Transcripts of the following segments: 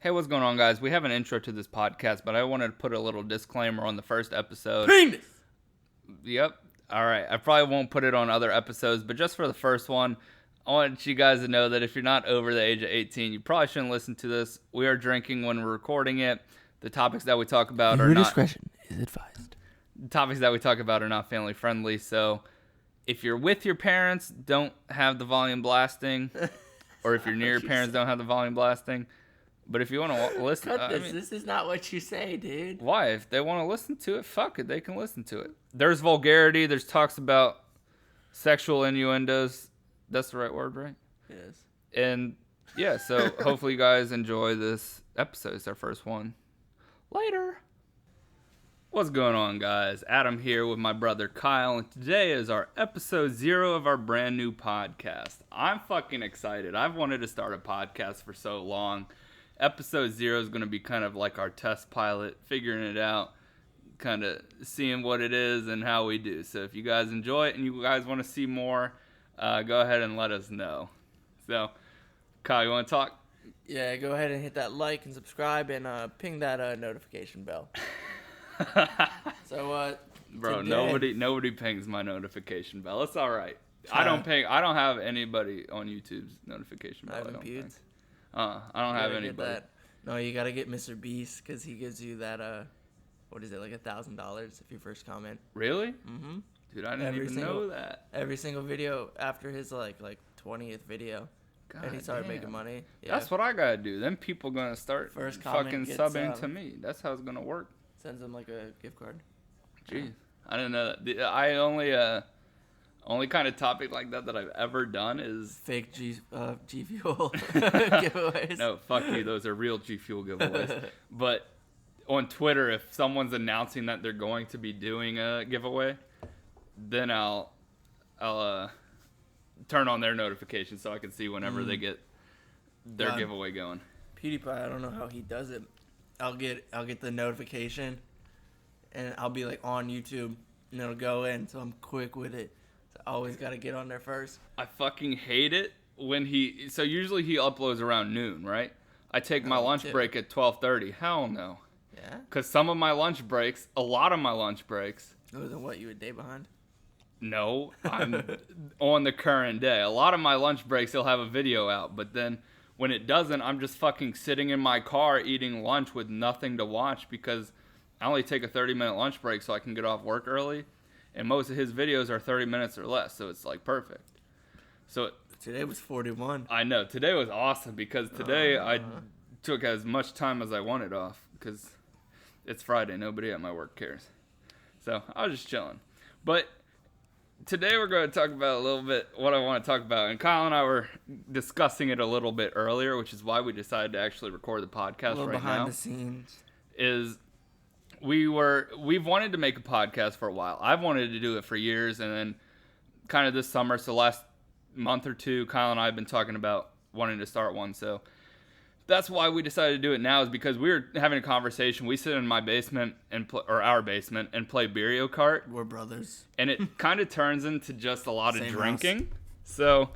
Hey, what's going on, guys? We have an intro to this podcast, but I wanted to put a little disclaimer on the first episode. Penis! Yep. All right. I probably won't put it on other episodes, but just for the first one, I want you guys to know that if you're not over the age of 18, you probably shouldn't listen to this. We are drinking when we're recording it. The topics that we talk about are not... discretion is advised. The topics that we talk about are not family friendly, so if you're with your parents, don't have the volume blasting. Or if you're near your parents, don't have the volume blasting. But if you want to listen... Cut this. This is not what you say, dude. Why? If they want to listen to it, fuck it. They can listen to it. There's vulgarity. There's talks about sexual innuendos. That's the right word, right? Yes. And, yeah, so hopefully you guys enjoy this episode. It's our first one. Later. What's going on, guys? Adam here with my brother Kyle, and today is our episode 0 of our brand new podcast. I'm fucking excited. I've wanted to start a podcast for so long. Episode 0 is going to be kind of like our test pilot, figuring it out, kind of seeing what it is and how we do. So if you guys enjoy it and you guys want to see more, go ahead and let us know. So, Kyle, you want to talk? Yeah, go ahead and hit that like and subscribe and ping that notification bell. So, Bro, today... nobody pings my notification bell. It's all right. I don't have anybody on YouTube's notification bell. I don't think. I don't have anybody. No, you gotta get Mr. Beast because he gives you that what is it, like $1,000 if you first comment. Really? Mm-hmm. Dude, I didn't even know that. Every single video after his like 20th video. God and he started damn. making money. Yeah. That's what I gotta do. Then people gonna start First fucking gets, subbing to me. That's how it's gonna work. Sends them like a gift card. Jeez, I didn't know that. I only kind of topic like that I've ever done is fake G Fuel giveaways. No, fuck you. Those are real G Fuel giveaways. But on Twitter, if someone's announcing that they're going to be doing a giveaway, then I'll turn on their notifications so I can see whenever they get their giveaway going. PewDiePie, I don't know how he does it. I'll get the notification, and I'll be like on YouTube, and it'll go in. So I'm quick with it. I always got to get on there first. I fucking hate it when so usually he uploads around noon, right? I take my lunch break at 12:30. Hell no. Yeah? Because a lot of my lunch breaks. Oh, then what, you a day behind? No, I'm on the current day. A lot of my lunch breaks, he'll have a video out. But then when it doesn't, I'm just fucking sitting in my car eating lunch with nothing to watch because I only take a 30-minute lunch break so I can get off work early. And most of his videos are 30 minutes or less, so it's like perfect. So today was 41. I know. Today was awesome because today I took as much time as I wanted off because it's Friday. Nobody at my work cares. So I was just chilling. But today we're going to talk about a little bit what I want to talk about. And Kyle and I were discussing it a little bit earlier, which is why we decided to actually record the podcast right now. Behind the scenes. We've wanted to make a podcast for a while. I've wanted to do it for years, and then kind of this summer, so last month or two, Kyle and I have been talking about wanting to start one. So that's why we decided to do it now, is because we were having a conversation. We sit in my basement or our basement and play Mario Kart. We're brothers. And it kind of turns into just a lot of drinking. House. So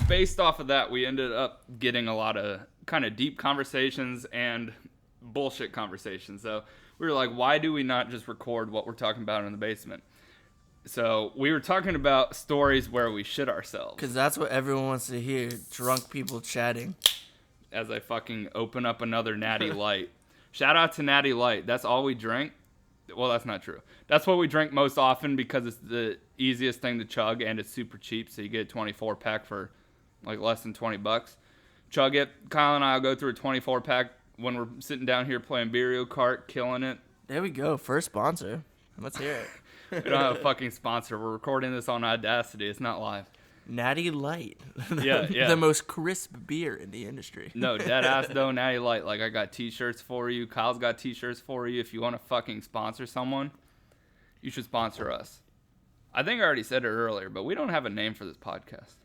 based off of that, we ended up getting a lot of kind of deep conversations and bullshit conversation. So we were like, why do we not just record what we're talking about in the basement? So we were talking about stories where we shit ourselves. Because that's what everyone wants to hear. Drunk people chatting. As I fucking open up another Natty Light. Shout out to Natty Light. That's all we drink. Well, that's not true. That's what we drink most often because it's the easiest thing to chug and it's super cheap. So you get a 24 pack for like less than $20. Chug it. Kyle and I will go through a 24 pack when we're sitting down here playing Mario Kart, killing it. There we go. First sponsor. Let's hear it. We don't have a fucking sponsor. We're recording this on Audacity. It's not live. Natty Light. Yeah. The most crisp beer in the industry. No, dead ass though, Natty Light. Like, I got t-shirts for you. Kyle's got t-shirts for you. If you want to fucking sponsor someone, you should sponsor us. I think I already said it earlier, but we don't have a name for this podcast.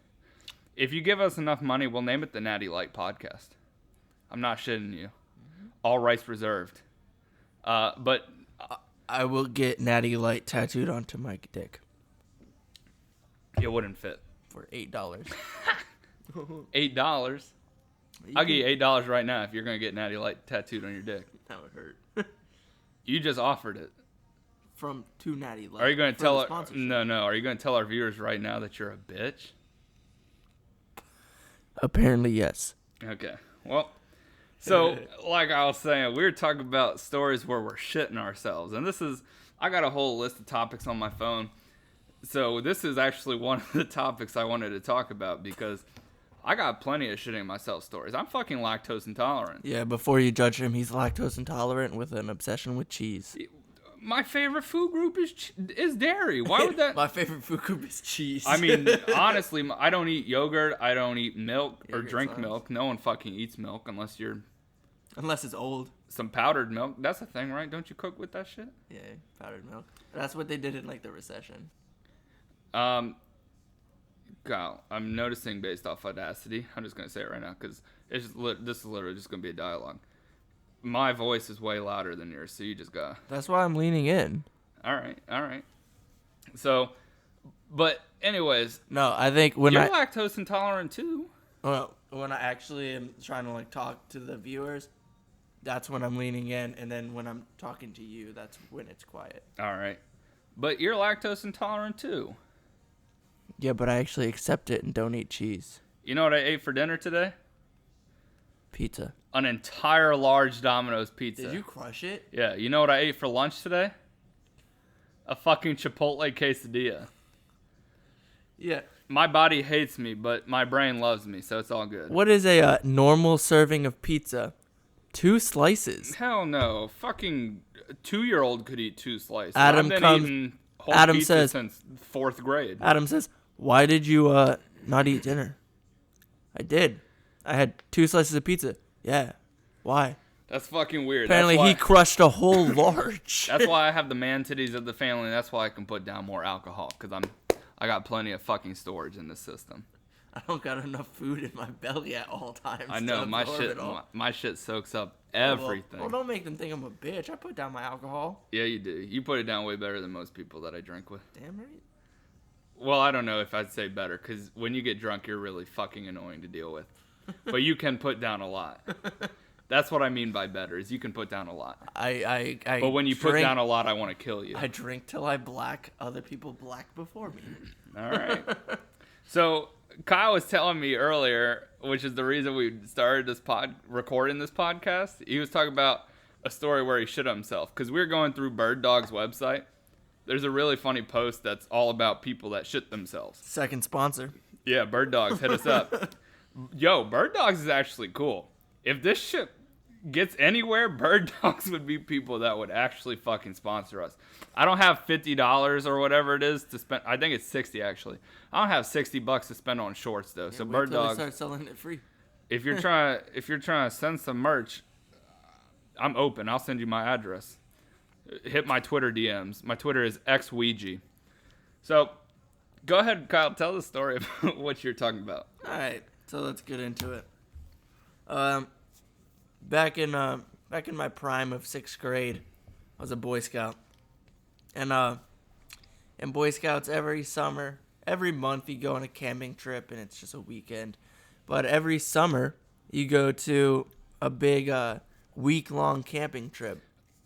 If you give us enough money, we'll name it the Natty Light Podcast. I'm not shitting you. All rights reserved. But I will get Natty Light tattooed onto my dick. It wouldn't fit. For $8. $8? I'll give you $8 right now if you're gonna get Natty Light tattooed on your dick. That would hurt. You just offered it. From two Natty Light. Are you gonna tell? No. Are you gonna tell our viewers right now that you're a bitch? Apparently, yes. Okay. Well, so like I was saying, we were talking about stories where we're shitting ourselves, and I got a whole list of topics on my phone. So this is actually one of the topics I wanted to talk about because I got plenty of shitting myself stories. I'm fucking lactose intolerant. Yeah, before you judge him, he's lactose intolerant with an obsession with cheese. My favorite food group is dairy. Why would that? My favorite food group is cheese. I mean, honestly, I don't eat yogurt. I don't eat milk or drink fine. milk. No one fucking eats milk unless it's old. some powdered milk. That's a thing, right? Don't you cook with that shit? Yeah, powdered milk. That's what they did in like the recession. Kyle, I'm noticing based off Audacity. I'm just gonna say it right now because this is literally just gonna be a dialogue. My voice is way louder than yours, so you just got. That's why I'm leaning in. All right. So, but anyways, No, I think when you're lactose intolerant too. Well, when I actually am trying to like talk to the viewers, that's when I'm leaning in, and then when I'm talking to you, that's when it's quiet. All right, but you're lactose intolerant too. Yeah, but I actually accept it and don't eat cheese. You know what I ate for dinner today? Pizza. An entire large Domino's pizza. Did you crush it? Yeah. You know what I ate for lunch today? A fucking Chipotle quesadilla. Yeah. My body hates me, but my brain loves me, so it's all good. What is a normal serving of pizza? 2 slices. Hell no. Fucking 2-year-old could eat 2 slices. Adam I've been comes- eating whole Adam pizza says- since 4th grade. Adam says, "Why did you not eat dinner?" I did. I had 2 slices of pizza. Yeah. Why? That's fucking weird. Apparently he crushed a whole large. That's why I have the man titties of the family. That's why I can put down more alcohol, because I got plenty of fucking storage in this system. I don't got enough food in my belly at all times. I know, to my absorb shit it all. my shit soaks up everything. Well, don't make them think I'm a bitch. I put down my alcohol. Yeah, you do. You put it down way better than most people that I drink with. Damn right. Well, I don't know if I'd say better, because when you get drunk, you're really fucking annoying to deal with. But you can put down a lot. That's what I mean by better, is you can put down a lot. But when you put down a lot, I want to kill you. I drink till I black other people black before me. All right. So Kyle was telling me earlier, which is the reason we started recording this podcast. He was talking about a story where he shit himself, because we were going through Bird Dog's website. There's a really funny post that's all about people that shit themselves. Second sponsor. Yeah, Bird Dogs, hit us up. Yo, Bird Dogs is actually cool. If this shit gets anywhere, Bird Dogs would be people that would actually fucking sponsor us. I don't have $50 or whatever it is to spend. I think it's 60 actually. I don't have $60 to spend on shorts though. So Bird Dogs, start selling it free. if you're trying to send some merch, I'm open. I'll send you my address. Hit my Twitter DMs. My Twitter is xouija. So go ahead, Kyle. Tell the story of what you're talking about. All right, so let's get into it. Back in my prime of 6th grade, I was a Boy Scout, and in Boy Scouts every summer, every month you go on a camping trip, and it's just a weekend. But every summer you go to a big week-long camping trip.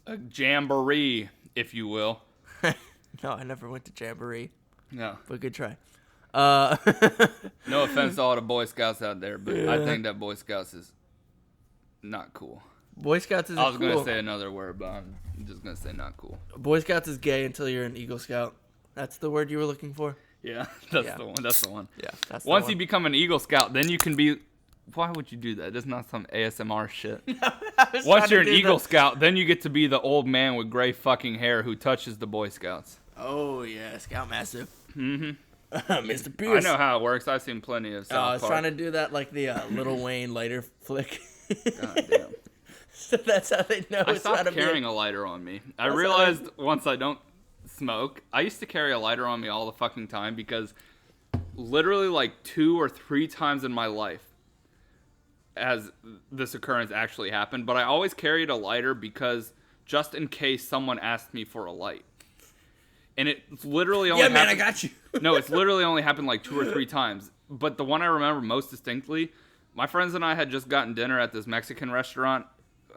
A jamboree, if you will. No, I never went to Jamboree, No. but good try. No offense to all the Boy Scouts out there, but I think that Boy Scouts is not cool. Boy Scouts is I was cool. going to say another word, but I'm just going to say not cool. Boy Scouts is gay until you're an Eagle Scout. That's the word you were looking for? Yeah, that's the one. That's the one. Yeah, that's the Once one. you become an Eagle Scout, then you can be... Why would you do that? That's not some ASMR shit. Once you're an Eagle Scout, then you get to be the old man with gray fucking hair who touches the Boy Scouts. Oh, yeah, Scoutmaster. Mm-hmm. Mr. I Pierce. know how it works. I've seen plenty of South I was Park. trying to do that like the Lil Wayne lighter flick. God damn. So that's how they know I it's how stopped to be. carrying a lighter on me. I That's realized once I don't smoke, I used to carry a lighter on me all the fucking time because literally like 2 or 3 times in my life has this occurrence actually happened, but I always carried a lighter because just in case someone asked me for a light. And it literally only Yeah, man, happened, I got you. No, it's literally only happened like 2 or 3 times. But the one I remember most distinctly, my friends and I had just gotten dinner at this Mexican restaurant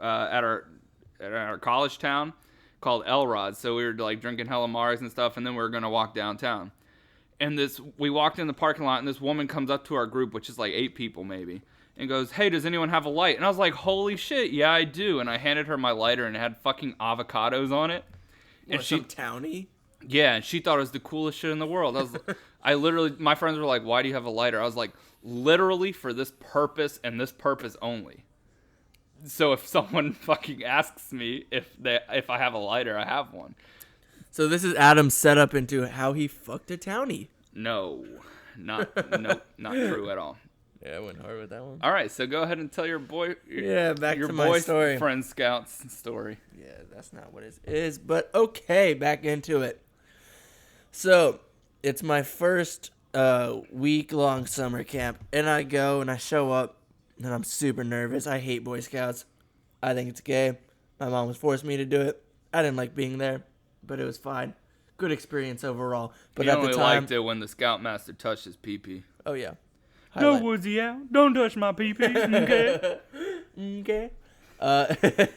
at our college town called Elrod. So we were like drinking hella Mars and stuff, and then we were gonna walk downtown. And we walked in the parking lot, and this woman comes up to our group, which is like 8 people maybe, and goes, "Hey, does anyone have a light?" And I was like, "Holy shit, yeah, I do." And I handed her my lighter, and it had fucking avocados on it. And some townie? Yeah, and she thought it was the coolest shit in the world. I literally, my friends were like, "Why do you have a lighter?" I was like, "Literally for this purpose and this purpose only." So if someone fucking asks me if I have a lighter, I have one. So this is Adam's setup into how he fucked a townie. No, not true at all. Yeah, I went hard with that one. All right, so go ahead and tell your back to my story. Friend Scout's story. Yeah, that's not what it is, but okay, back into it. So it's my first week-long summer camp, and I go and I show up, and I'm super nervous. I hate Boy Scouts. I think it's gay. My mom was forcing me to do it. I didn't like being there, but it was fine. Good experience overall. But he at the only time, liked it when the Scoutmaster touched his pee-pee. Oh yeah. Go Woodsy out. Don't touch my pee-pee. Okay. Okay.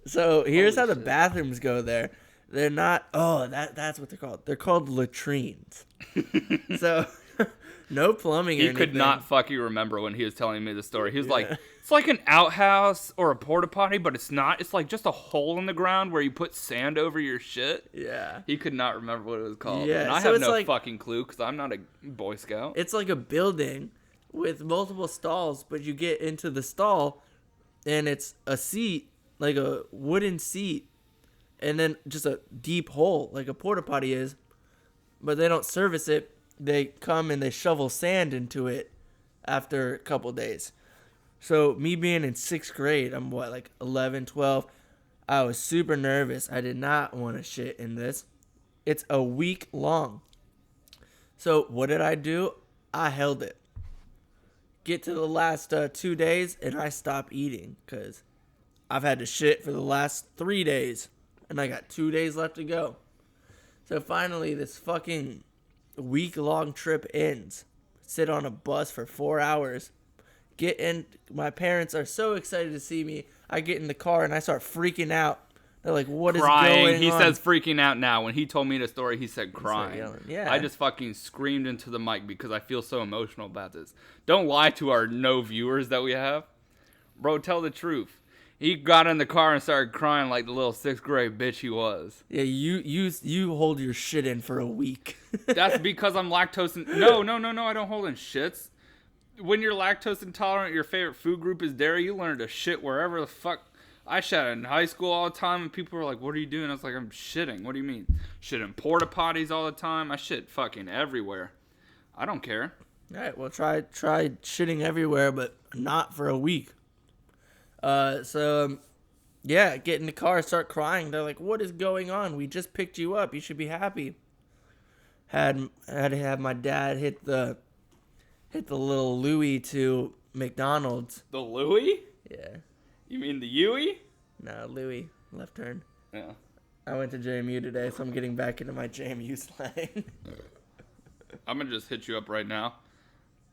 So here's how the bathrooms go there. They're not. Oh, that's what they're called. They're called latrines. So no plumbing. He could not fucking remember when he was telling me the story. He was like, "It's like an outhouse or a porta potty, but it's not. It's like just a hole in the ground where you put sand over your shit." Yeah. He could not remember what it was called. Yeah. And I have no fucking clue because I'm not a Boy Scout. It's like a building with multiple stalls, but you get into the stall, and it's a seat, like a wooden seat, and then just a deep hole, like a porta potty is, but they don't service it. They come and they shovel sand into it after a couple days. So me being in 6th grade, I'm like 11, 12, I was super nervous. I did not want to shit in this. It's a week long. So what did I do? I held it. Get to the last 2 days, and I stop eating because I've had to shit for the last 3 days, and I got 2 days left to go. So finally, this fucking week-long trip ends. Sit on a bus for 4 hours. Get in. My parents are so excited to see me. I get in the car, and I start freaking out. They're like, "What is going on?" He says freaking out now. When he told me the story, he said crying. Yeah. I just fucking screamed into the mic because I feel so emotional about this. Don't lie to our no viewers that we have. Bro, tell the truth. He got in the car and started crying like the little 6th grade bitch he was. Yeah, you hold your shit in for a week. That's because I'm lactose No, I don't hold in shits. When you're lactose intolerant, your favorite food group is dairy, you learn to shit wherever the fuck. I shat in high school all the time, and people were like, "What are you doing?" I was like, "I'm shitting." "What do you mean?" "Shit in porta potties all the time." I shit fucking everywhere. I don't care. All right, well, try shitting everywhere, but not for a week. Yeah, get in the car, start crying. They're like, "What is going on? We just picked you up. You should be happy." Had to have my dad hit the little Louis to McDonald's. The Louis? Yeah. You mean the Yui? No, Louis. Left turn. Yeah. I went to JMU today, so I'm getting back into my JMU slang. I'm going to just hit you up right now.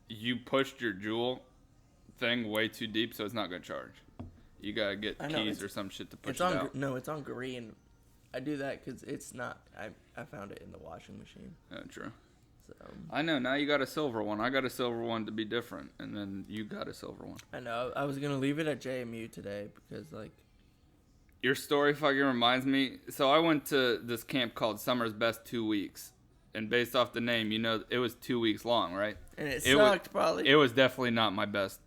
You pushed your Juul thing way too deep, so it's not going to charge. You got to get keys or some shit to push it out. No, it's on green. I do that because it's not. I found it in the washing machine. Oh, true. So I know. Now you got a silver one. I got a silver one to be different, and then you got a silver one. I know. I was going to leave it at JMU today because, like... Your story fucking reminds me. So I went to this camp called Summer's Best 2 Weeks. And based off the name, you know, it was 2 weeks long, right? And it sucked, probably. It was definitely not my best.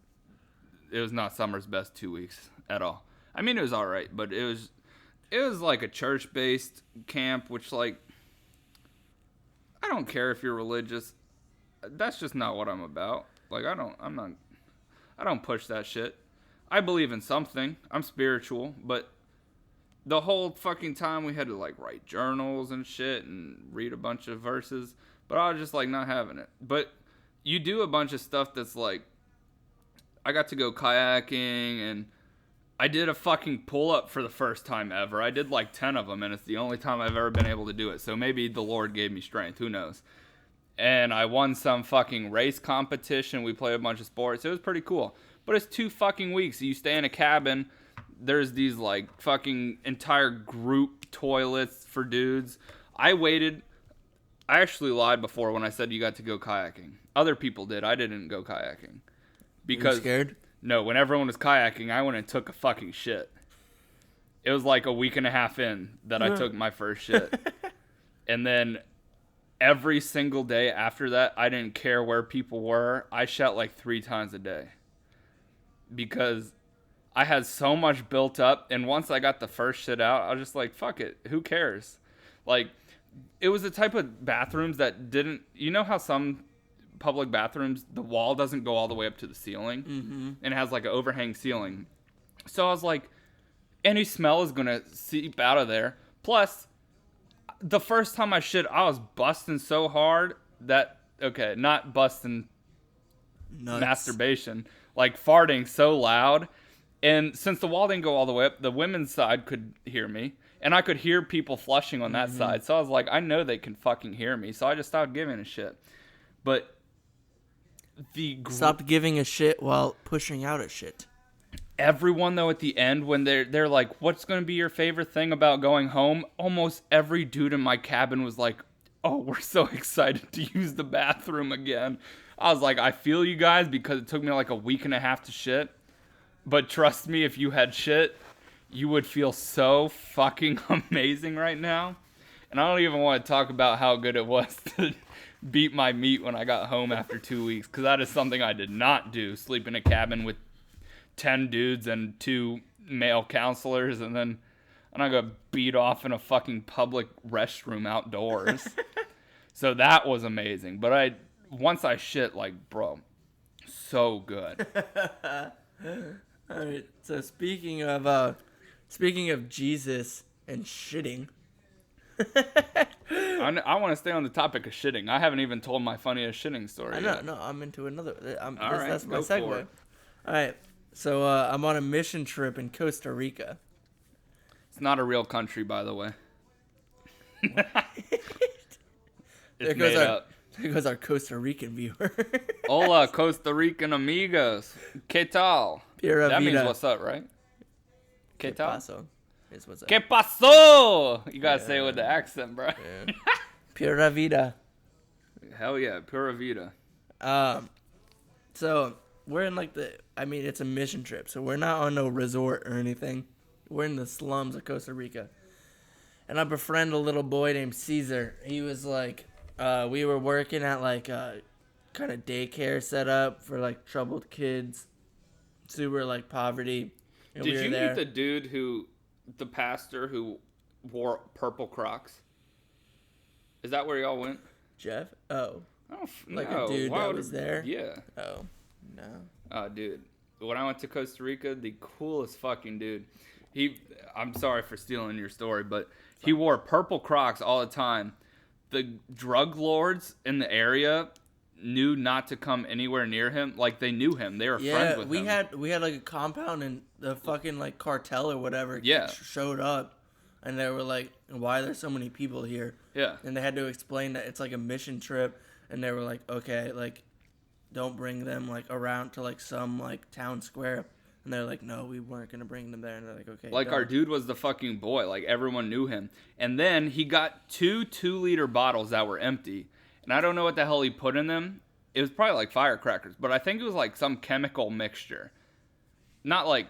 It was not Summer's Best 2 weeks at all. I mean, it was all right, but it was like a church-based camp, which, like, I don't care if you're religious. That's just not what I'm about. Like, I don't push that shit. I believe in something. I'm spiritual, but the whole fucking time we had to, like, write journals and shit and read a bunch of verses, but I was just, like, not having it. But you do a bunch of stuff that's, like, I got to go kayaking, and I did a fucking pull-up for the first time ever. I did, like, 10 of them, and it's the only time I've ever been able to do it. So maybe the Lord gave me strength. Who knows? And I won some fucking race competition. We played a bunch of sports. It was pretty cool. But it's 2 fucking weeks. You stay in a cabin. There's these like fucking entire group toilets for dudes. I actually lied before when I said you got to go kayaking. Other people did. I didn't go kayaking. Because, you scared? No, when everyone was kayaking, I went and took a fucking shit. It was like a week and a half in that I took my first shit. And then every single day after that, I didn't care where people were. I shat like 3 times a day. Because I had so much built up. And once I got the first shit out, I was just like, fuck it. Who cares? Like, it was the type of bathrooms that didn't... You know how some public bathrooms, the wall doesn't go all the way up to the ceiling? Mm-hmm. And it has like an overhang ceiling. So I was like, any smell is going to seep out of there. Plus, the first time I shit, I was busting so hard that... Okay, not busting masturbation. Like farting so loud. And since the wall didn't go all the way up, the women's side could hear me. And I could hear people flushing on that side. So I was like, I know they can fucking hear me. So I just stopped giving a shit. But stopped giving a shit while pushing out a shit. Everyone, though, at the end, when they're like, what's going to be your favorite thing about going home? Almost every dude in my cabin was like, oh, we're so excited to use the bathroom again. I was like, I feel you guys because it took me like a week and a half to shit. But trust me, if you had shit, you would feel so fucking amazing right now. And I don't even want to talk about how good it was to beat my meat when I got home after 2 weeks. Because that is something I did not do. Sleep in a cabin with 10 dudes and 2 male counselors. And then I got beat off in a fucking public restroom outdoors. So that was amazing. But once I shit, like, bro, so good. All right. So speaking of Jesus and shitting, I want to stay on the topic of shitting. I haven't even told my funniest shitting story. No, I'm into another. That's my go segue. for it. All right. So I'm on a mission trip in Costa Rica. It's not a real country, by the way. It's made up. There goes our Costa Rican viewer. Hola, Costa Rican amigos. ¿Qué tal? Pura That vida. means what's up, right? ¿Qué tal? Paso is what's up. ¿Qué pasó? You gotta say it with the accent, bro. Yeah. Pura vida. Hell yeah, pura vida. So we're in it's a mission trip, so we're not on no resort or anything. We're in the slums of Costa Rica. And I befriend a little boy named Caesar. He was like, we were working at like a kind of daycare set up for like troubled kids, super like poverty. And Did you meet the dude the pastor who wore purple Crocs? Is that where y'all went? Jeff? Oh. Like no. a dude Why that would was there? Yeah. Oh. No. Oh, dude. When I went to Costa Rica, the coolest fucking dude. I'm sorry for stealing your story, but he wore purple Crocs all the time. The drug lords in the area knew not to come anywhere near him. Like, they knew him. They were friends with him. Yeah, we had like a compound, and the fucking like cartel or whatever showed up, and they were like, why are there so many people here? Yeah. And they had to explain that it's like a mission trip, and they were like, okay, like, don't bring them like around to like some like town square. And they're like, no, we weren't going to bring them there. And they're like, okay. Like, our dude was the fucking boy. Like, everyone knew him. And then he got 2 2-liter bottles that were empty. And I don't know what the hell he put in them. It was probably like firecrackers. But I think it was like some chemical mixture. Not like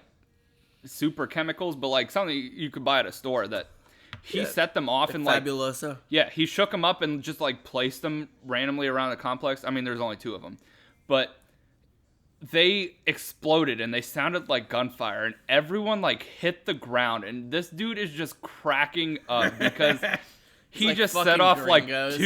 super chemicals, but like something you could buy at a store that he set them off in like... Fabuloso. Yeah, he shook them up and just like placed them randomly around the complex. I mean, there's only 2 of them. But... they exploded and they sounded like gunfire and everyone like hit the ground and this dude is just cracking up because he like just set off gringos.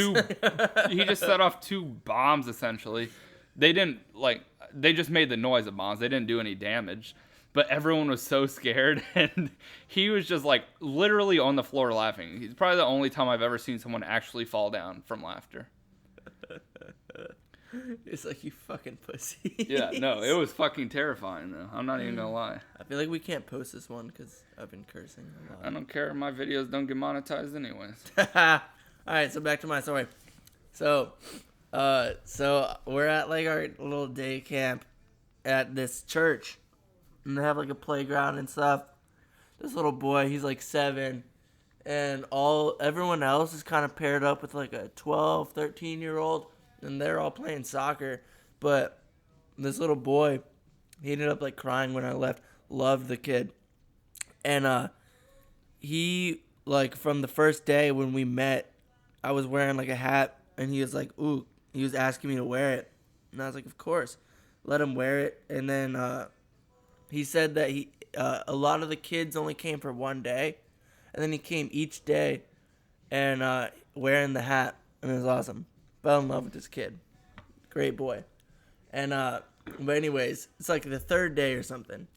he just set off 2 bombs essentially. They just made the noise of bombs. They didn't do any damage, but everyone was so scared and he was just like literally on the floor laughing. He's probably the only time I've ever seen someone actually fall down from laughter. It's like, you fucking pussy. Yeah, no, it was fucking terrifying, though. I'm not even gonna lie. I feel like we can't post this one because I've been cursing a lot. I don't care. My videos don't get monetized anyways. Alright, so back to my story. So we're at like our little day camp, at this church, and they have like a playground and stuff. This little boy, he's like 7, and everyone else is kind of paired up with like a 12, 13-year-old, and they're all playing soccer. But this little boy, he ended up like crying when I left. Loved the kid, and he like from the first day when we met, I was wearing like a hat, and he was like, "Ooh," he was asking me to wear it, and I was like, "Of course." Let him wear it, and then he said that a lot of the kids only came for one day, and then he came each day, and wearing the hat, and it was awesome. Fell in love with this kid, great boy, and but anyways, it's like the third day or something,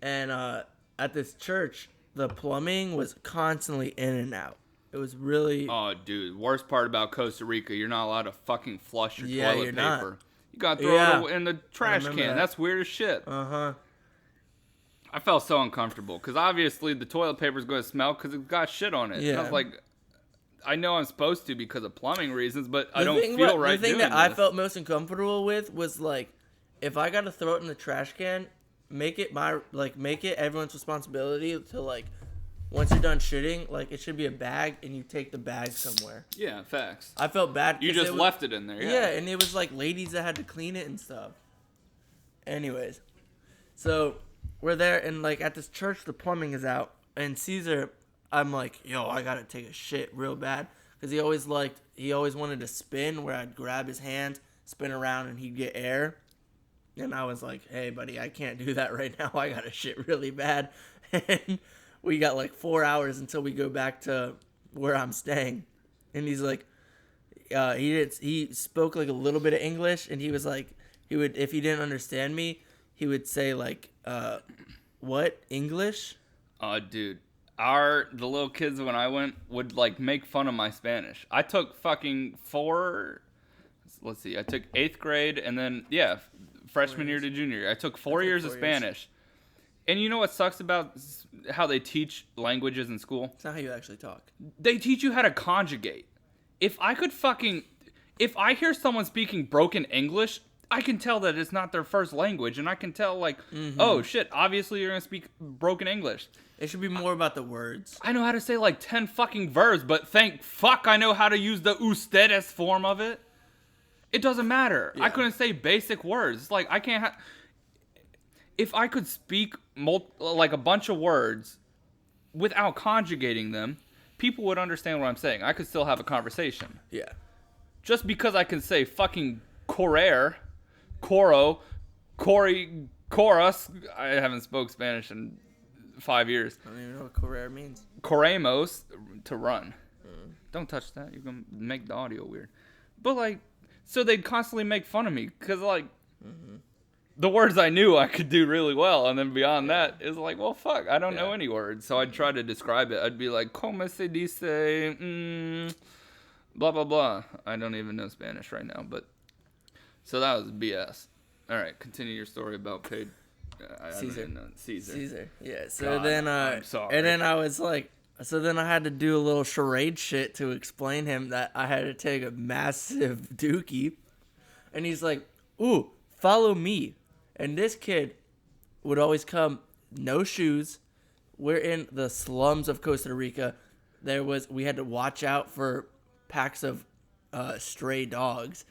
and at this church, the plumbing was constantly in and out. It was really. Oh, dude, worst part about Costa Rica, you're not allowed to fucking flush your toilet paper. Not. You gotta throw it in the trash can. That. That's weird as shit. Uh-huh. I felt so uncomfortable because obviously the toilet paper's going to smell because it's got shit on it. Yeah. And I was like, I know I'm supposed to because of plumbing reasons, but I don't feel right doing this. The thing that I felt most uncomfortable with was like, if I got to throw it in the trash can, make it everyone's responsibility to like, once you're done shitting, like it should be a bag and you take the bag somewhere. Yeah, facts. I felt bad. You just left it in there. Yeah, and it was like ladies that had to clean it and stuff. Anyways, so we're there and like at this church, the plumbing is out, and Caesar, I'm like, yo, I gotta take a shit real bad because he always wanted to spin where I'd grab his hand, spin around, and he'd get air. And I was like, hey, buddy, I can't do that right now. I gotta shit really bad. And we got like 4 hours until we go back to where I'm staying. And he's like, he spoke like a little bit of English, and he was like, if he didn't understand me, he would say like, what, English? Oh, dude. The little kids when I went would like make fun of my Spanish. I took fucking I took 8th grade and then, freshman year to junior year. I took 4 years of Spanish. And you know what sucks about how they teach languages in school? It's not how you actually talk. They teach you how to conjugate. If I hear someone speaking broken English, I can tell that it's not their first language, and I can tell like, oh shit, obviously you're gonna speak broken English. It should be more about the words. I know how to say like 10 fucking verbs, but thank fuck I know how to use the ustedes form of it. It doesn't matter. Yeah. I couldn't say basic words. It's like I can't if I could speak like a bunch of words without conjugating them, people would understand what I'm saying. I could still have a conversation. Yeah. Just because I can say fucking correr, coro, cori, chorus. I haven't spoke Spanish in 5 years. I don't even know what correr means. Corremos, to run. Don't touch that. You're going to make the audio weird. But like, so they'd constantly make fun of me because like, the words I knew I could do really well, and then beyond that, it's like, well, fuck, I don't know any words. So I'd try to describe it. I'd be like, como se dice, blah, blah, blah. I don't even know Spanish right now, but... So that was BS. All right, continue your story about paid... Caesar. Yeah, so God, then... I'm sorry. And then I was like... So then I had to do a little charade shit to explain him that I had to take a massive dookie. And he's like, ooh, follow me. And this kid would always come, no shoes. We're in the slums of Costa Rica. We had to watch out for packs of stray dogs.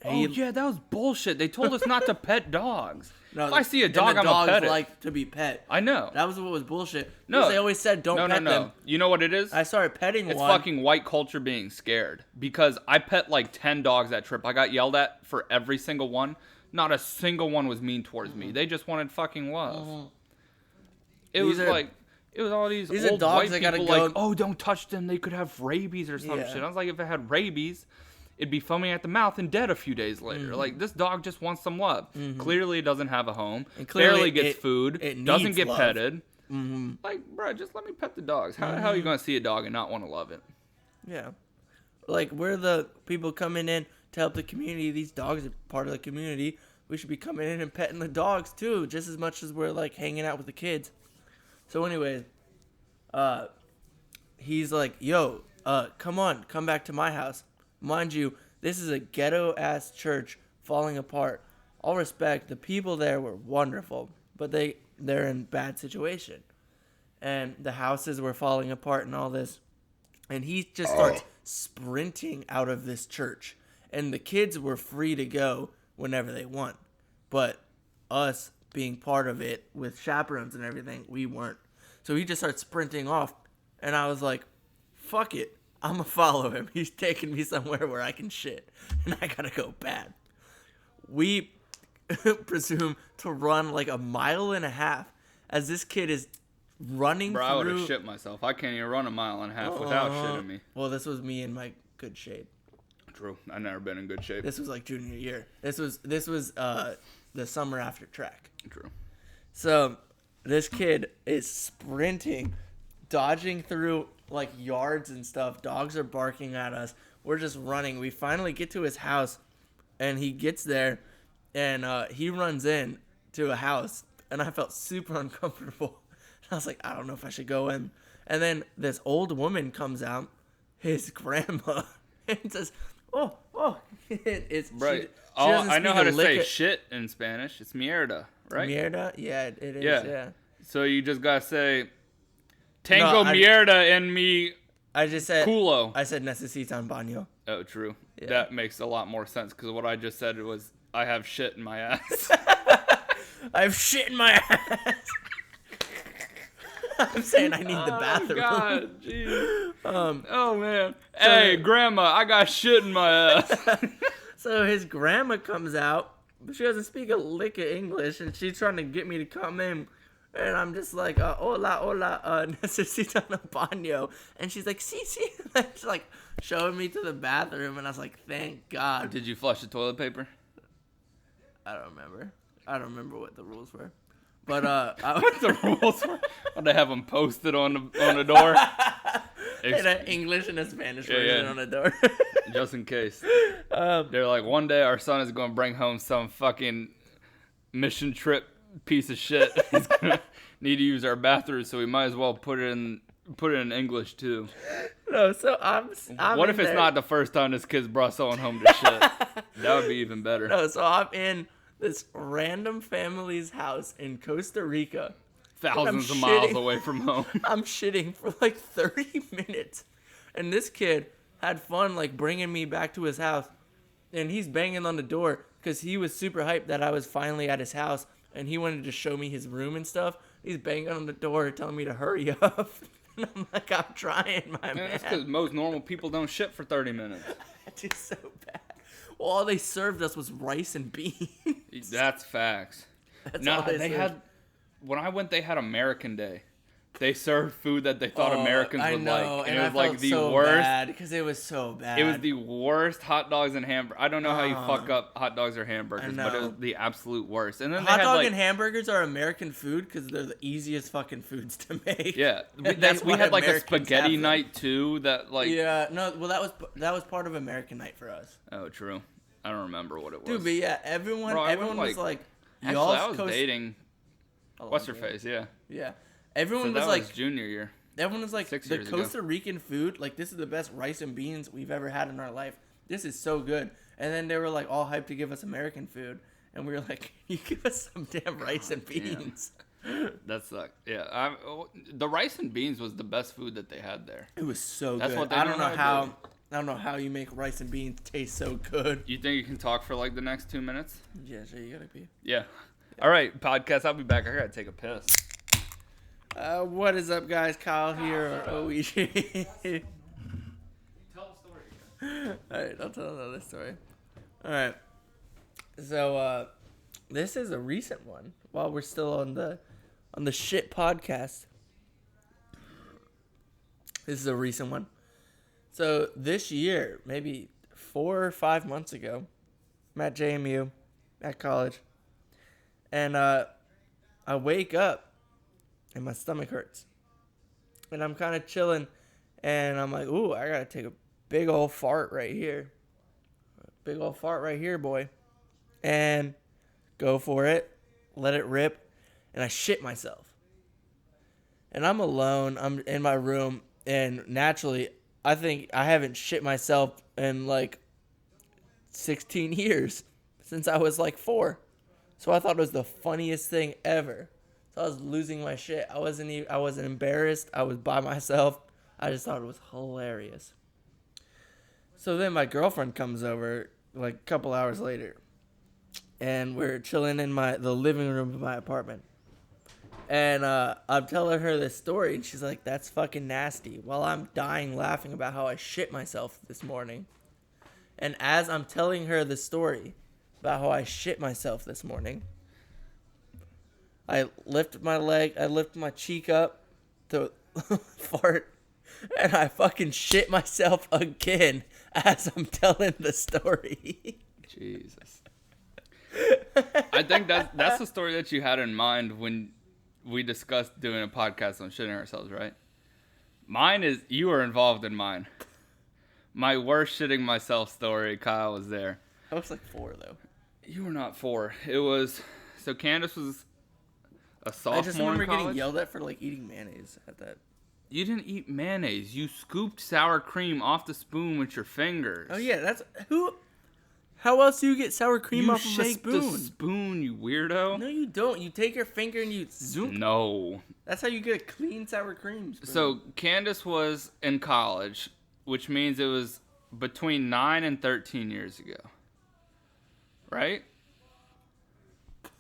Yeah, that was bullshit. They told us not to pet dogs. No, if I see a dog, I'm gonna pet it. Like to be pet. I know. That was what was bullshit. No, they always said don't pet them. You know what it is? I started petting It's one. fucking white culture being scared. Because I pet like 10 dogs that trip. I got yelled at for every single one. Not a single one was mean towards me. They just wanted fucking love. It was all these old white people like, oh, don't touch them. They could have rabies or some shit. I was like, if it had rabies, it'd be foaming at the mouth and dead a few days later. Like, this dog just wants some love. Clearly, it doesn't have a home. Barely gets food. Doesn't get petted. Like, bro, just let me pet the dogs. How the hell are you going to see a dog and not want to love it? Yeah. Like, we're the people coming in to help the community. These dogs are part of the community. We should be coming in and petting the dogs, too, just as much as we're, like, hanging out with the kids. So, anyway, he's like, yo, come on, come back to my house. Mind you, this is a ghetto-ass church falling apart all respect, the people there were wonderful, but they're in bad situation. And the houses were falling apart and all this. And he just starts sprinting out of this church. And the kids were free to go whenever they want. But us being part of it with chaperones and everything, we weren't. So he just starts sprinting off. And I was like, fuck it. I'm going to follow him. He's taking me somewhere where I can shit. And I got to go bad. We presume to run like a mile and a half as this kid is running Bro, through. I would have shit myself. I can't even run a mile and a half without shitting me. Well, this was me in my good shape. True. I've never been in good shape. This was like junior year. This was the summer after track. True. So this kid is sprinting, dodging through like yards and stuff. Dogs are barking at us. We're just running. We finally get to his house, and he gets there, and he runs in to a house, and I felt super uncomfortable. I was like, I don't know if I should go in. And then this old woman comes out, his grandma, and says, oh. It's right. She I know how to say shit in Spanish. It's mierda, right? Mierda? Yeah, it is. Yeah. So you just gotta say, tengo mierda en mi I just said culo. I said necesitan baño. Oh, true. Yeah. That makes a lot more sense because what I just said was I have shit in my ass. I have shit in my ass. I'm saying I need the bathroom. Oh, God, jeez. Oh, man. Hey, Grandma, I got shit in my ass. So his grandma comes out, but she doesn't speak a lick of English, and she's trying to get me to come in. And I'm just like, hola, necesitan un baño. And she's like, sí. And she's like showing me to the bathroom, and I was like, thank God. Did you flush the toilet paper? I don't remember what the rules were. But what the rules were? Did they have them posted on the door? In an English and a Spanish version on the door. Just in case. They're like, one day our son is going to bring home some fucking mission trip piece of shit. He's going to need to use our bathroom, so we might as well put it in English too. No, so I'm what if it's there. not the first time this kid's brought someone home to shit? That would be even better. No, so I'm in this random family's house in Costa Rica. Thousands of miles away from home. I'm shitting for like 30 minutes. And this kid had fun like bringing me back to his house. And he's banging on the door because he was super hyped that I was finally at his house. And he wanted to show me his room and stuff. He's banging on the door telling me to hurry up. And I'm like, I'm trying, my man. That's because most normal people don't shit for 30 minutes. It's so bad. Well, all they served us was rice and beans. That's facts. That's all they served. When I went, they had American Day. They served food that they thought Americans would like. And it was I like felt the so worst. bad because it was so bad. It was the worst hot dogs and hamburgers. I don't know how you fuck up hot dogs or hamburgers, but it was the absolute worst. And then hot dog and hamburgers are American food because they're the easiest fucking foods to make. Yeah, we had like a spaghetti night too. That like that was part of American night for us. Oh, true. I don't remember what it was. Dude, but yeah, everyone was like, actually, I was dating. What's her face? Yeah. Yeah. Everyone was like junior year. Everyone was like, 6 the years Costa ago. Rican food, like this is the best rice and beans we've ever had in our life. This is so good. And then they were like all hyped to give us American food, and we were like, you give us some damn rice and beans. That sucked. Yeah, the rice and beans was the best food that they had there. It was so That's good. what they I don't know how you make rice and beans taste so good. You think you can talk for like the next 2 minutes? Yeah, sure, you gotta be. Yeah. All right, podcast. I'll be back. I gotta take a piss. What is up, guys? Kyle here, or OEG. Tell the story again. Alright, I'll tell another story. Alright. So, this is a recent one. While we're still on the shit podcast. This is a recent one. So, this year, maybe 4 or 5 months ago, I'm at JMU, at college. And, I wake up. And my stomach hurts. And I'm kind of chilling. And I'm like, ooh, I got to take a big old fart right here. Big old fart right here, boy. And go for it. Let it rip. And I shit myself. And I'm alone. I'm in my room. And naturally, I think I haven't shit myself in like 16 years. Since I was like 4. So I thought it was the funniest thing ever. So I was losing my shit. I wasn't embarrassed. I was by myself. I just thought it was hilarious. So then my girlfriend comes over like a couple hours later, and we're chilling in the living room of my apartment. And I'm telling her this story, and she's like, "That's fucking nasty." While I'm dying laughing about how I shit myself this morning. And as I'm telling her the story about how I shit myself this morning, I lift my cheek up to fart, and I fucking shit myself again as I'm telling the story. Jesus. I think that's the story that you had in mind when we discussed doing a podcast on shitting ourselves, right? Mine is, you were involved in mine. My worst shitting myself story, Kyle was there. I was like 4, though. You were not 4. It was, so Candace was a sophomore I just remember in college. getting yelled at for like eating mayonnaise at that. You didn't eat mayonnaise. You scooped sour cream off the spoon with your fingers. Oh yeah, that's who. How else do you get sour cream off of a shake spoon? the spoon, you weirdo. No, you don't. You take your finger and you zoom. No. That's how you get a clean sour cream spoon. So Candace was in college, which means it was between 9 and 13 years ago. Right?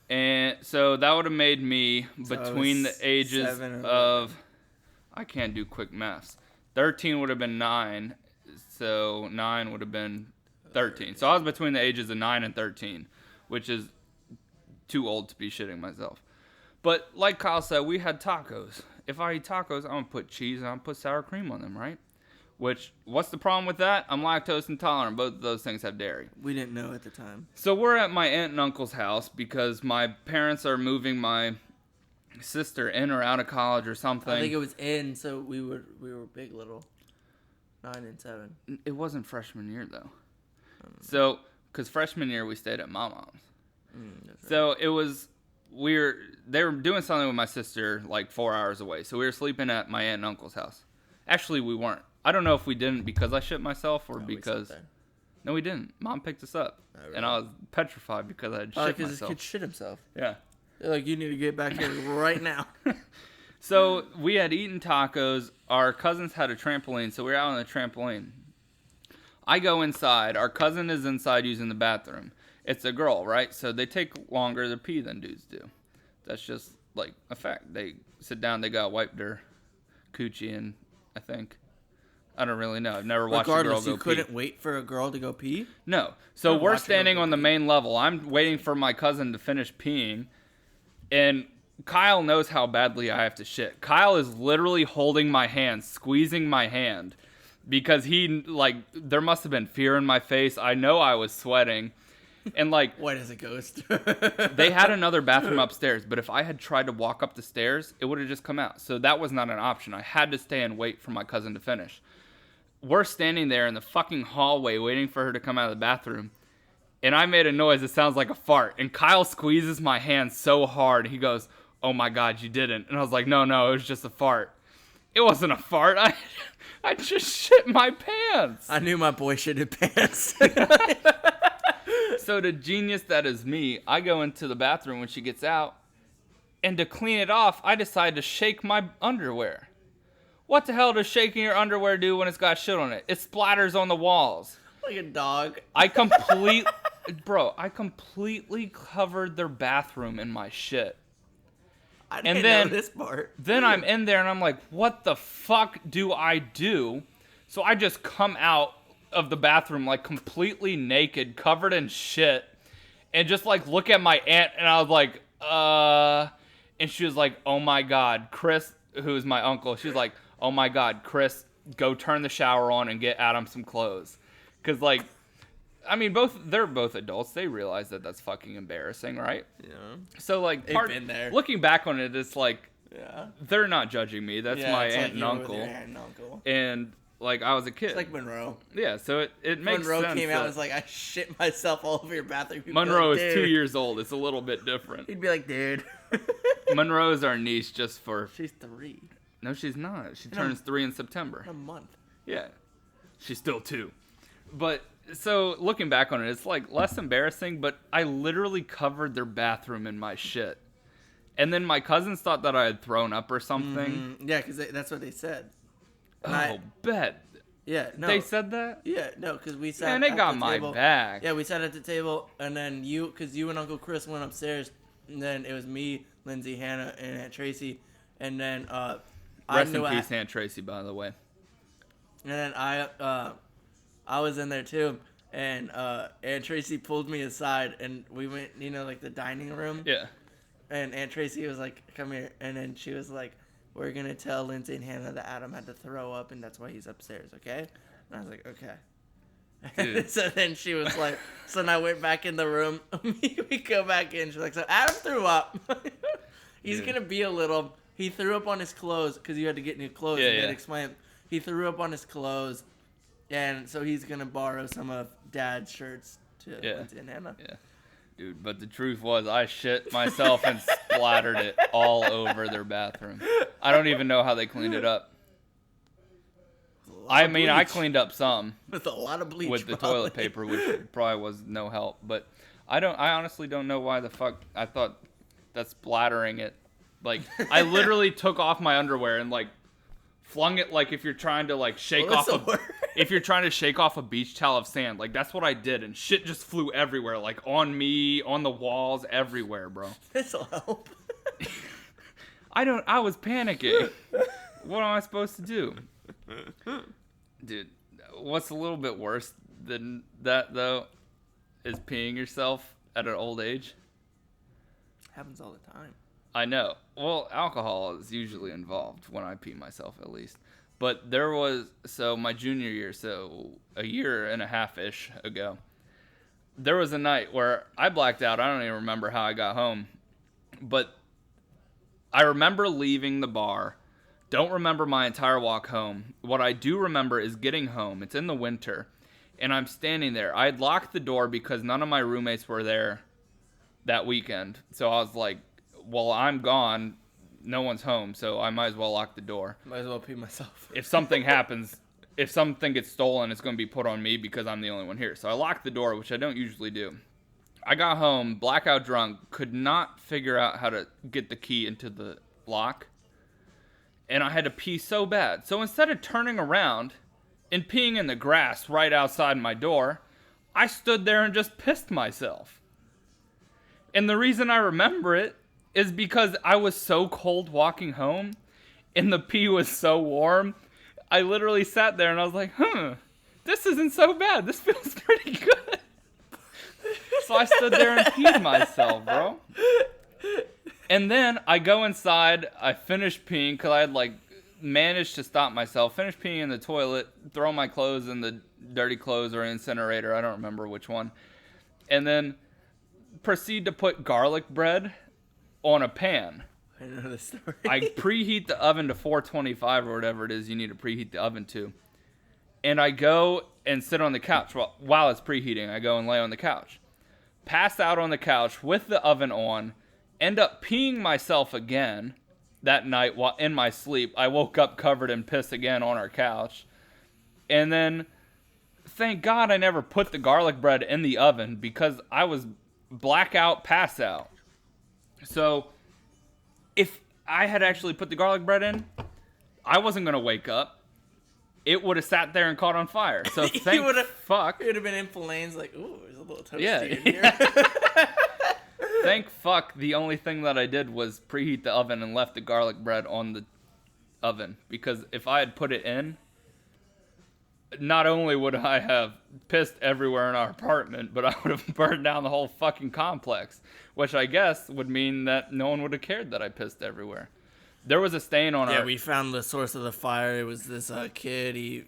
And so that would have made me between the ages of, I can't do quick maths. 13 would have been 9, so 9 would have been 13. So I was between the ages of 9 and 13, which is too old to be shitting myself. But like Kyle said, we had tacos. If I eat tacos, I'm going to put cheese and I'm going to put sour cream on them, right? Which, what's the problem with that? I'm lactose intolerant. Both of those things have dairy. We didn't know at the time. So we're at my aunt and uncle's house because my parents are moving my sister in or out of college or something. I think it was in, so we were big little. 9 and 7. It wasn't freshman year, though. So, because freshman year we stayed at my mom's. That's right. So it was, they were doing something with my sister like 4 hours away. So we were sleeping at my aunt and uncle's house. Actually, we weren't. I don't know if we didn't because I shit myself or because... No, we didn't. Mom picked us up. Oh, really? And I was petrified because I had shit myself. Because this kid shit himself. Yeah. They're like, you need to get back here right now. So we had eaten tacos. Our cousins had a trampoline, so we were out on the trampoline. I go inside. Our cousin is inside using the bathroom. It's a girl, right? So they take longer to pee than dudes do. That's just like a fact. They sit down, they got wiped their coochie, and I think... I don't really know. I've never watched a girl go pee. Regardless, you couldn't wait for a girl to go pee? No. So we're standing on the main level. I'm waiting for my cousin to finish peeing. And Kyle knows how badly I have to shit. Kyle is literally holding my hand, squeezing my hand. Because there must have been fear in my face. I know I was sweating. And like... White as a ghost. They had another bathroom upstairs. But if I had tried to walk up the stairs, it would have just come out. So that was not an option. I had to stay and wait for my cousin to finish. We're standing there in the fucking hallway waiting for her to come out of the bathroom. And I made a noise that sounds like a fart. And Kyle squeezes my hand so hard. He goes, "Oh my God, you didn't." And I was like, no, it was just a fart. It wasn't a fart. I just shit my pants. I knew my boy shitted pants. So the genius that is me, I go into the bathroom when she gets out. And to clean it off, I decide to shake my underwear. What the hell does shaking your underwear do when it's got shit on it? It splatters on the walls. Like a dog. I completely covered their bathroom in my shit. I didn't know this part. Then I'm in there and I'm like, what the fuck do I do? So I just come out of the bathroom like completely naked, covered in shit, and just like look at my aunt, and I was like, and she was like, "Oh my God, Chris," who's my uncle, she's like, "Oh my God, Chris, go turn the shower on and get Adam some clothes." Because, like, I mean, they're both adults. They realize that that's fucking embarrassing, right? Yeah. So, like, They've been there. Looking back on it, it's like, yeah, they're not judging me. That's my aunt and uncle. And, like, I was a kid. It's like Monroe. Yeah, so it makes sense. Monroe came out and was like, "I shit myself all over your bathroom." Monroe is 2 years old. It's a little bit different. He'd be like, "Dude." Monroe's our niece just for... She's 3. No, she's not. She turns 3 in September. In a month. Yeah. She's still 2. But So looking back on it, it's like less embarrassing, but I literally covered their bathroom in my shit. And then my cousins thought that I had thrown up or something. Yeah, because that's what they said. And Oh, bet. yeah, no. They said that? Yeah, no, because we sat Man, they at got the my table. back. Yeah, we sat at the table, and then because you and Uncle Chris went upstairs, and then it was me, Lindsay, Hannah, and Aunt Tracy, and then Rest in peace, Aunt Tracy, by the way. And then I was in there too, and Aunt Tracy pulled me aside, and we went, like the dining room. Yeah. And Aunt Tracy was like, "Come here," and then she was like, "We're gonna tell Lindsay and Hannah that Adam had to throw up, and that's why he's upstairs, okay?" And I was like, "Okay." So then she was like, so then I went back in the room. We go back in. She's like, "So Adam threw up. He's gonna be a little. He threw up on his clothes because you had to get new clothes." Yeah, and yeah. then explain. He threw up on his clothes, and so he's gonna borrow some of Dad's shirts to Lindsay and Hannah. Yeah. Dude, but the truth was I shit myself and splattered it all over their bathroom. I don't even know how they cleaned it up. I mean, I cleaned up some. With a lot of bleach. With the toilet paper, which probably was no help. But I honestly don't know why the fuck I thought that splattering it. Like, I literally took off my underwear and, like, flung it like if you're trying to, like, shake off if you're trying to shake off a beach towel of sand. Like, that's what I did, and shit just flew everywhere, like on me, on the walls, everywhere, bro. This'll help. I was panicking. What am I supposed to do? Dude, what's a little bit worse than that though is peeing yourself at an old age. Happens all the time. I know. Well, alcohol is usually involved when I pee myself, at least. But there was, so my junior year, so a year and a half-ish ago, there was a night where I blacked out. I don't even remember how I got home. But I remember leaving the bar. Don't remember my entire walk home. What I do remember is getting home. It's in the winter. And I'm standing there. I had locked the door because none of my roommates were there that weekend. So I was like, well, I'm gone. No one's home, so I might as well lock the door. Might as well pee myself. If something happens, if something gets stolen, it's going to be put on me because I'm the only one here. So I locked the door, which I don't usually do. I got home, blackout drunk, could not figure out how to get the key into the lock. And I had to pee so bad. So instead of turning around and peeing in the grass right outside my door, I stood there and just pissed myself. And the reason I remember it is because I was so cold walking home and the pee was so warm. I literally sat there and I was like, this isn't so bad. This feels pretty good. So I stood there and peed myself, bro. And then I go inside. I finish peeing because I had like managed to stop myself. Finish peeing in the toilet. Throw my clothes in the dirty clothes or incinerator. I don't remember which one. And then proceed to put garlic bread on a pan. I know the story. I preheat the oven to 425 or whatever it is you need to preheat the oven to. And I go and sit on the couch while it's preheating. I go and lay on the couch. Pass out on the couch with the oven on. End up peeing myself again that night while in my sleep. I woke up covered in piss again on our couch. And then, thank God I never put the garlic bread in the oven because I was blackout, pass out. So, if I had actually put the garlic bread in, I wasn't going to wake up. It would have sat there and caught on fire. So, thank fuck. It would have been in flames like, ooh, there's a little toasty in here. Yeah. Thank fuck the only thing that I did was preheat the oven and left the garlic bread on the oven. Because if I had put it in, not only would I have pissed everywhere in our apartment, but I would have burned down the whole fucking complex. Which I guess would mean that no one would have cared that I pissed everywhere. There was a stain on our... Yeah, we found the source of the fire. It was this kid. He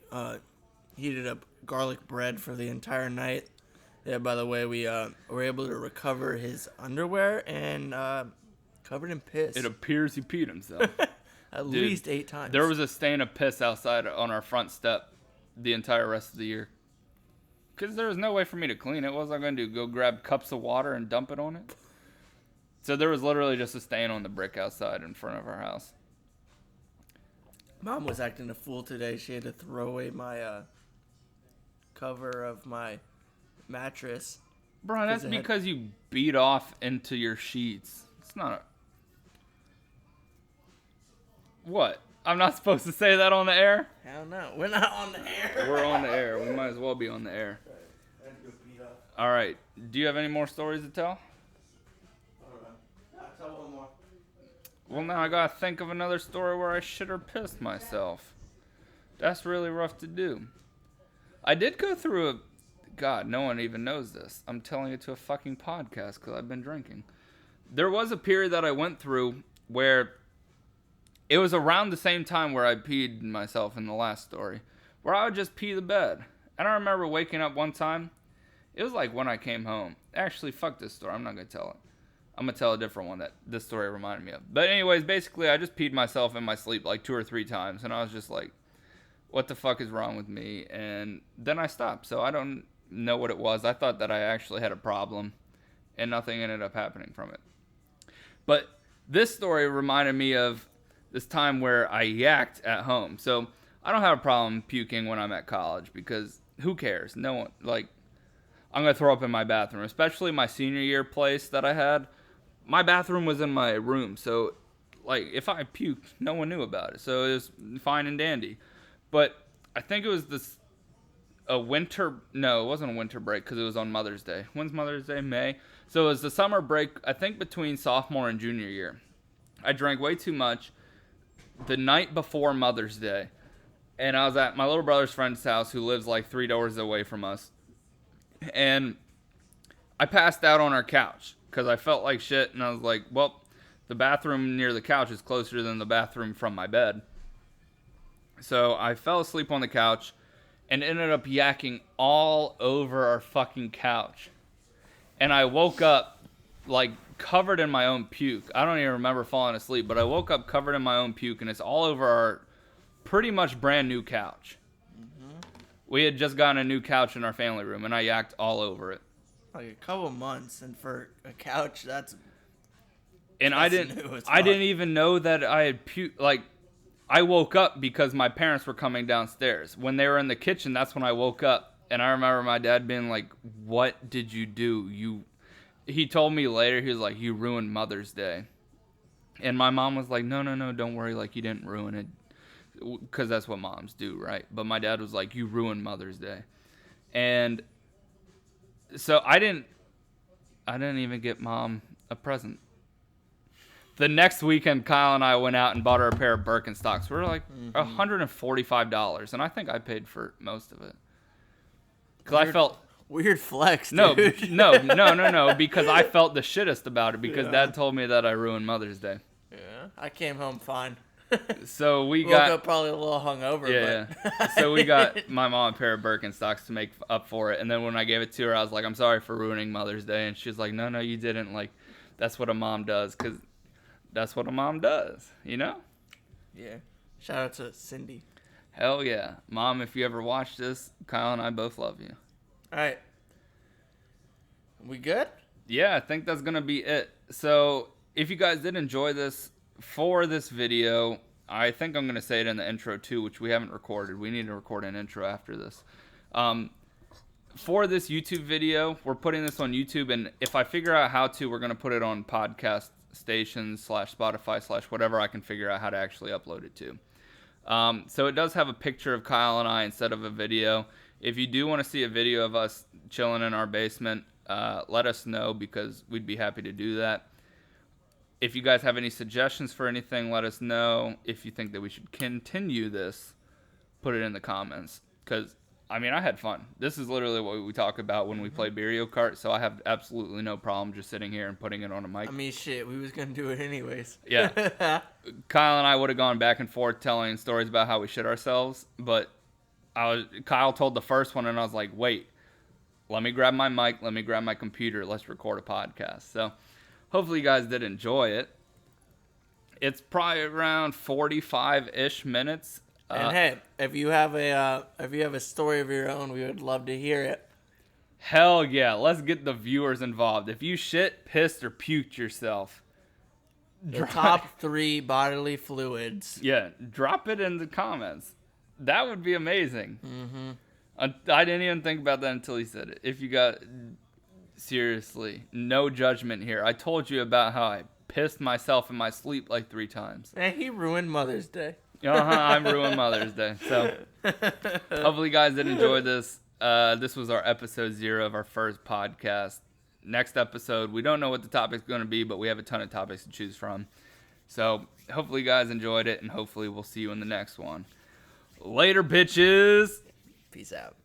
heated up garlic bread for the entire night. Yeah, by the way, we were able to recover his underwear and covered in piss. It appears he peed himself. At least 8 times. There was a stain of piss outside on our front step the entire rest of the year. Because there was no way for me to clean it. What was I going to do? Go grab cups of water and dump it on it? So there was literally just a stain on the brick outside in front of our house. Mom was acting a fool today. She had to throw away my cover of my mattress. Bro, that's because you beat off into your sheets. It's not a... What? I'm not supposed to say that on the air? Hell no. We're not on the air. We're on the air. We might as well be on the air. All right. Do you have any more stories to tell? I'll tell one more. Well, now I gotta think of another story where I shit or pissed myself. That's really rough to do. I did go through a... God, no one even knows this. I'm telling it to a fucking podcast because I've been drinking. There was a period that I went through where... It was around the same time where I peed myself in the last story, where I would just pee the bed. And I remember waking up one time. It was like when I came home. Actually, fuck this story. I'm not going to tell it. I'm going to tell a different one that this story reminded me of. But anyways, basically, I just peed myself in my sleep like 2 or 3 times. And I was just like, what the fuck is wrong with me? And then I stopped. So I don't know what it was. I thought that I actually had a problem. And nothing ended up happening from it. But this story reminded me of this time where I yacked at home. So I don't have a problem puking when I'm at college because who cares? No one, like, I'm going to throw up in my bathroom, especially my senior year place that I had. My bathroom was in my room. So, like, if I puked, no one knew about it. So it was fine and dandy. But I think it was it wasn't a winter break because it was on Mother's Day. When's Mother's Day? May. So it was the summer break, I think between sophomore and junior year. I drank way too much the night before Mother's Day, and I was at my little brother's friend's house who lives like 3 doors away from us, and I passed out on our couch because I felt like shit, and I was like, well, the bathroom near the couch is closer than the bathroom from my bed. So I fell asleep on the couch and ended up yakking all over our fucking couch, and I woke up like covered in my own puke. I don't even remember falling asleep, but I woke up covered in my own puke, and it's all over our pretty much brand new couch. Mm-hmm. We had just gotten a new couch in our family room, and I yacked all over it. Like a couple months, and for a couch, that's... And I didn't even know that I had puked. Like, I woke up because my parents were coming downstairs. When they were in the kitchen, that's when I woke up, and I remember my dad being like, "What did you do? He told me later, he was like, you ruined Mother's Day. And my mom was like, no, don't worry, like, you didn't ruin it. Because that's what moms do, right? But my dad was like, you ruined Mother's Day. And so I didn't even get Mom a present. The next weekend, Kyle and I went out and bought her a pair of Birkenstocks. We were like $145, and I think I paid for most of it. Because I felt... Weird flex, dude. No, because I felt the shittest about it because Dad told me that I ruined Mother's Day. Yeah, I came home fine. So we woke got up probably a little hungover. Yeah. But So we got my mom a pair of Birkenstocks to make up for it, and then when I gave it to her, I was like, "I'm sorry for ruining Mother's Day," and she was like, "No, you didn't. Like, that's what a mom does, because that's what a mom does, you know." Yeah. Shout out to Cindy. Hell yeah, Mom! If you ever watch this, Kyle and I both love you. All right. We good? Yeah, I think that's going to be it. So, if you guys did enjoy this, for this video, I think I'm going to say it in the intro too, which we haven't recorded. We need to record an intro after this. For this YouTube video, we're putting this on YouTube, and if I figure out how to, we're going to put it on podcast stations / Spotify / whatever I can figure out how to actually upload it to. So it does have a picture of Kyle and I instead of a video. If you do want to see a video of us chilling in our basement, let us know because we'd be happy to do that. If you guys have any suggestions for anything, let us know. If you think that we should continue this, put it in the comments. Because, I mean, I had fun. This is literally what we talk about when we play Mario Kart, so I have absolutely no problem just sitting here and putting it on a mic. I mean, shit, we was going to do it anyways. Yeah. Kyle and I would have gone back and forth telling stories about how we shit ourselves, but Kyle told the first one, and I was like, wait, let me grab my mic, let me grab my computer, let's record a podcast. So hopefully you guys did enjoy it. It's probably around 45-ish minutes. And hey, if you have a story of your own, we would love to hear it. Hell yeah, let's get the viewers involved. If you shit, pissed, or puked yourself, the top 3 bodily fluids. Yeah, drop it in the comments. That would be amazing. I didn't even think about that until he said it. If you got... Seriously, no judgment here. I told you about how I pissed myself in my sleep like 3 times. Man, he ruined Mother's Day. I ruined Mother's Day. So, hopefully you guys did enjoy this. This was our episode 0 of our first podcast. Next episode, we don't know what the topic's going to be, but we have a ton of topics to choose from. So, hopefully you guys enjoyed it, and hopefully we'll see you in the next one. Later, bitches! Peace out.